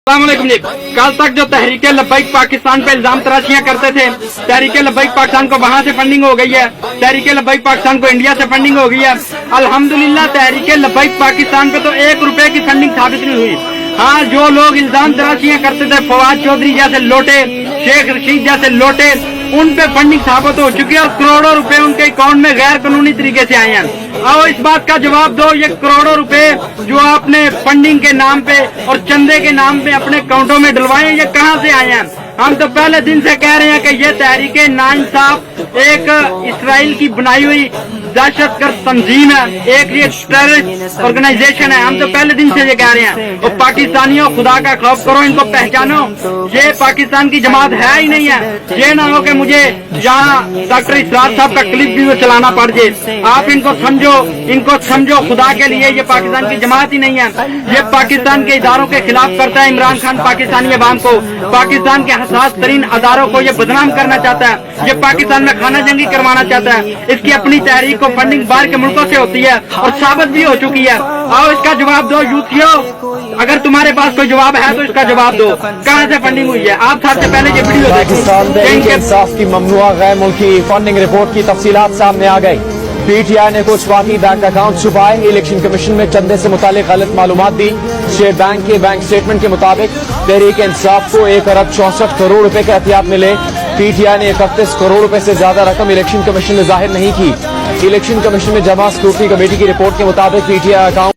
अस्सलामुअलैकुम जी। कल तक जो तहरीक लब्बैक पाकिस्तान पे इल्जाम तराशियां करते थे, तहरीक लब्बैक पाकिस्तान को वहां से फंडिंग हो गई है, तहरीक लब्बैक पाकिस्तान को इंडिया से फंडिंग हो गई है। अल्हम्दुलिल्लाह तहरीक लब्बैक पाकिस्तान पे तो 1 रुपए की फंडिंग साबित नहीं हुई। हाँ, जो लोग इल्जाम तराशियां करते थे, फवाद चौधरी जैसे लोटे, शेख रशीद जैसे लोटे, उन पे फंडिंग साबित हो चुकी है और करोड़ों रुपए उनके अकाउंट में गैर कानूनी तरीके से आए हैं। आओ इस बात का जवाब दो, ये करोड़ों रुपए जो आपने फंडिंग के नाम पे और चंदे के नाम पे अपने अकाउंटों में डलवाए, ये कहां से आए हैं? हम तो पहले दिन से कह रहे हैं कि ये तहरीक नाइंसाफ एक इसराइल की बनाई हुई दहशतगर्द तंजीम है, एक ये टेररिस्ट ऑर्गेनाइजेशन है। हम तो पहले दिन से ये कह रहे हैं। और पाकिस्तानियों, खुदा का खौफ करो, इनको पहचानो, ये पाकिस्तान की जमात है ही नहीं है। ये ना हो कि मुझे यहाँ डॉक्टर इसरार साहब का क्लिप भी वो चलाना पड़ जाए। आप इनको समझो खुदा के लिए, ये पाकिस्तान की जमात ही नहीं है। ये पाकिस्तान के इदारों के खिलाफ करता है। इमरान खान पाकिस्तानी अवाम को, पाकिस्तान के हसास तरीन अदारों को ये बदनाम करना चाहता है। ये पाकिस्तान में खाना जंगी करवाना चाहता है। इसकी अपनी तहरीक को फंडिंग बाहर के मुल्कों से होती है और साबित भी हो चुकी है। आओ इसका जवाब दो यूथियों, अगर तुम्हारे पास कोई जवाब है तो इसका जवाब दो, कहां से फंडिंग हुई है? आप सबसे पहले ये वीडियो पाकिस्तान तहरीक इंसाफ की ममनुआ गैर मुल्की फंडिंग रिपोर्ट की तफसीलात सामने आ गई। पीटीआई ने कुछ बाकी बैंक अकाउंट छुपाए, इलेक्शन कमीशन में चंदे से मुतालिक गलत मालूमात दी। स्टेट बैंक के बैंक स्टेटमेंट के मुताबिक तहरीक इंसाफ को 1 अरब 64 करोड़ रुपए के एहतियात मिले। पीटीआई ने 31 करोड़ रुपए से ज्यादा रकम इलेक्शन कमीशन ने जाहिर नहीं की। इलेक्शन कमीशन में जमा स्क्रूटनी कमेटी की रिपोर्ट के मुताबिक पीटीआई अकाउंट